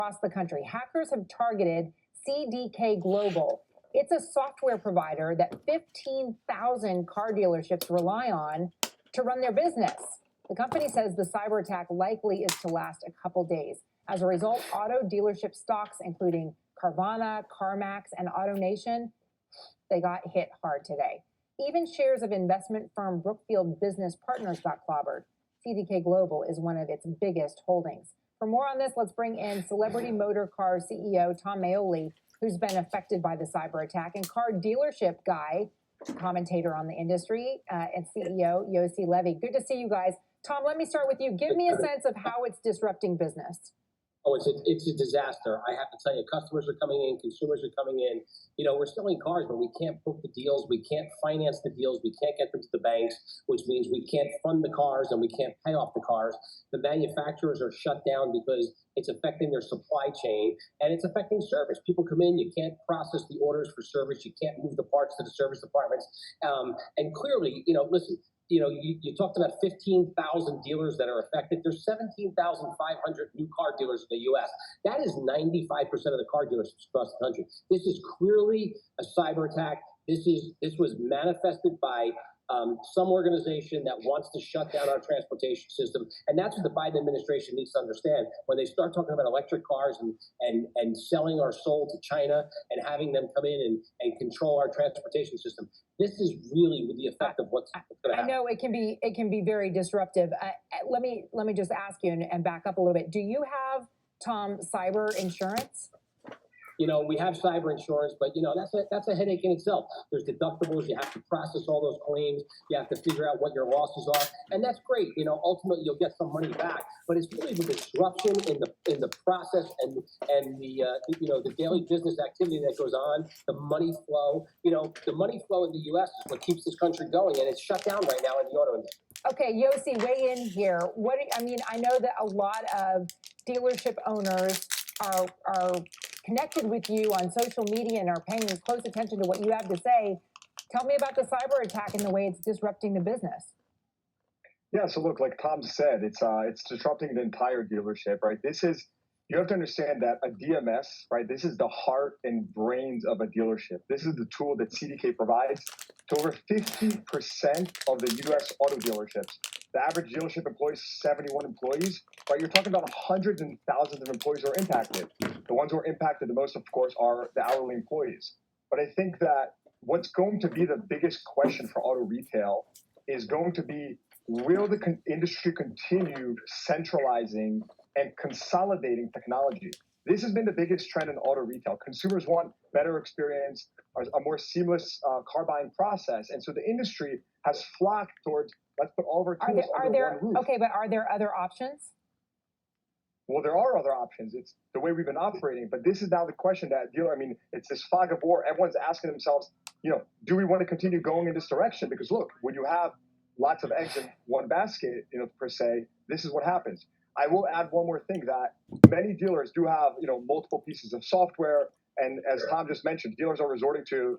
across the country. Hackers have targeted CDK Global. It's a software provider that 15,000 car dealerships rely on to run their business. The company says the cyber attack likely is to last a couple days. As a result, auto dealership stocks, including Carvana, CarMax, and AutoNation, they got hit hard today. Even shares of investment firm Brookfield Business Partners got clobbered. CDK Global is one of its biggest holdings. For more on this, let's bring in celebrity motor car CEO Tom Maoli, who's been affected by the cyber attack, and car dealership guy, commentator on the industry, and CEO Yossi Levy. Good to see you guys. Tom, let me start with you. Give me a sense of how it's disrupting business. Oh, it's a disaster. I have to tell you, customers are coming in, consumers are coming in. You know, we're selling cars, but we can't book the deals. We can't finance the deals. We can't get them to the banks, which means we can't fund the cars and we can't pay off the cars. The manufacturers are shut down because it's affecting their supply chain and it's affecting service. People come in, you can't process the orders for service. You can't move the parts to the service departments. And clearly, you know, listen, you talked about 15,000 dealers that are affected. There's 17,500 new car dealers in the U.S. That is 95% of the car dealers across the country. This is clearly a cyber attack. This was manifested by some organization that wants to shut down our transportation system. And that's what the Biden administration needs to understand. When they start talking about electric cars and selling our soul to China and having them come in and control our transportation system, this is really the effect of what's going to happen. I know it can be very disruptive. Let me just ask you and back up a little bit. Do you have, Tom, cyber insurance? You know, we have cyber insurance, but you know, that's a headache in itself. There's deductibles. You have to process all those claims. You have to figure out what your losses are, and that's great. You know, ultimately you'll get some money back, but it's really the disruption in the process and the daily business activity that goes on, the money flow. You know, the money flow in the U.S. is what keeps this country going, and it's shut down right now in the auto industry. Okay, Yossi, weigh in here. I know that a lot of dealership owners are connected with you on social media and are paying close attention to what you have to say. Tell me about the cyber attack and the way it's disrupting the business. Yeah, so look, like Tom said, it's disrupting the entire dealership, right? You have to understand that a DMS, right? This is the heart and brains of a dealership. This is the tool that CDK provides to over 50% of the U.S. auto dealerships. The average dealership employs 71 employees, right? You're talking about hundreds and thousands of employees who are impacted. The ones who are impacted the most, of course, are the hourly employees. But I think that what's going to be the biggest question for auto retail is going to be, will the industry continue centralizing and consolidating technology? This has been the biggest trend in auto retail. Consumers want better experience, a more seamless car buying process. And so the industry has flocked towards, let's put all of our tools under one roof. Okay, but are there other options? Well, there are other options. It's the way we've been operating. But this is now the question that it's this fog of war. Everyone's asking themselves, do we want to continue going in this direction? Because look, when you have lots of eggs in one basket, per se, this is what happens. I will add one more thing, that many dealers do have, multiple pieces of software. And as Tom just mentioned, dealers are resorting to,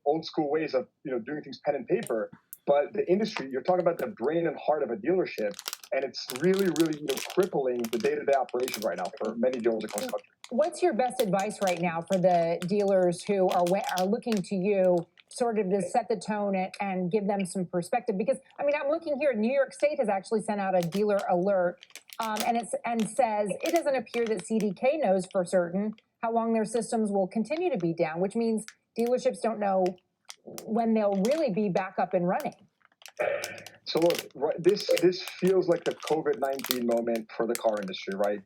old school ways of, doing things pen and paper. But the industry, you're talking about the brain and heart of a dealership, and it's really, really crippling the day-to-day operation right now for many dealers across the country. What's your best advice right now for the dealers who are looking to you sort of to set the tone and give them some perspective? Because, I'm looking here, New York State has actually sent out a dealer alert, and says it doesn't appear that CDK knows for certain how long their systems will continue to be down, which means dealerships don't know when they'll really be back up and running. So look, this feels like the COVID-19 moment for the car industry, right?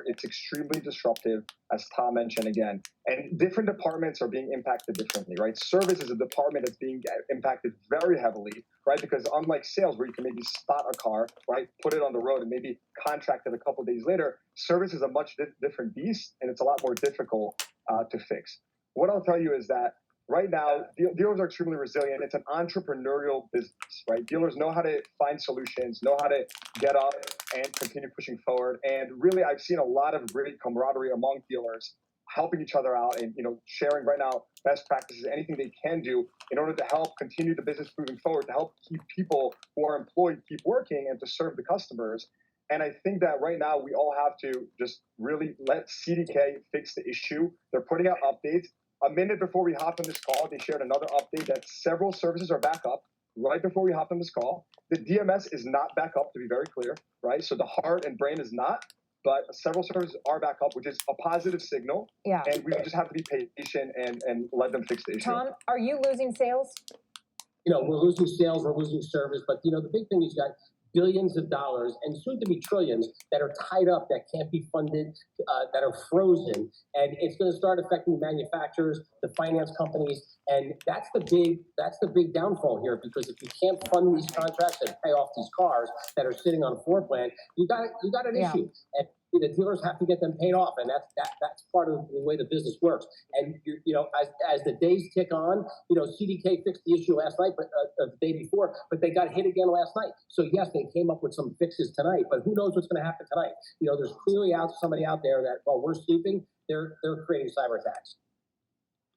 It's extremely disruptive, as Tom mentioned again, and different departments are being impacted differently, right? Service is a department that's being impacted very heavily, right? Because unlike sales, where you can maybe spot a car, right, put it on the road and maybe contract it a couple of days later, service is a much different beast, and it's a lot more difficult to fix. What I'll tell you is that right now, dealers are extremely resilient. It's an entrepreneurial business, right? Dealers know how to find solutions, know how to get up and continue pushing forward. And really, I've seen a lot of great camaraderie among dealers, helping each other out and, sharing right now best practices, anything they can do in order to help continue the business moving forward, to help keep people who are employed keep working and to serve the customers. And I think that right now we all have to just really let CDK fix the issue. They're putting out updates. A minute before we hopped on this call, they shared another update that several services are back up. Right before we hopped on this call, the DMS is not back up, to be very clear, right? So the heart and brain is not, but several services are back up, which is a positive signal. Yeah. And we just have to be patient and let them fix the issue. Tom, are you losing sales? We're losing sales, we're losing service, but the big thing is you got billions of dollars and soon to be trillions that are tied up, that can't be funded, that are frozen, and it's going to start affecting manufacturers, the finance companies, and that's the big downfall here. Because if you can't fund these contracts and pay off these cars that are sitting on a floor plan, you got an issue, and the dealers have to get them paid off, and that's part of the way the business works. And as the days tick on, CDK fixed the issue last night, but the day before, but they got hit again last night. So yes, they came up with some fixes tonight, but who knows what's going to happen tonight? There's clearly somebody out there that while we're sleeping, they're creating cyber attacks.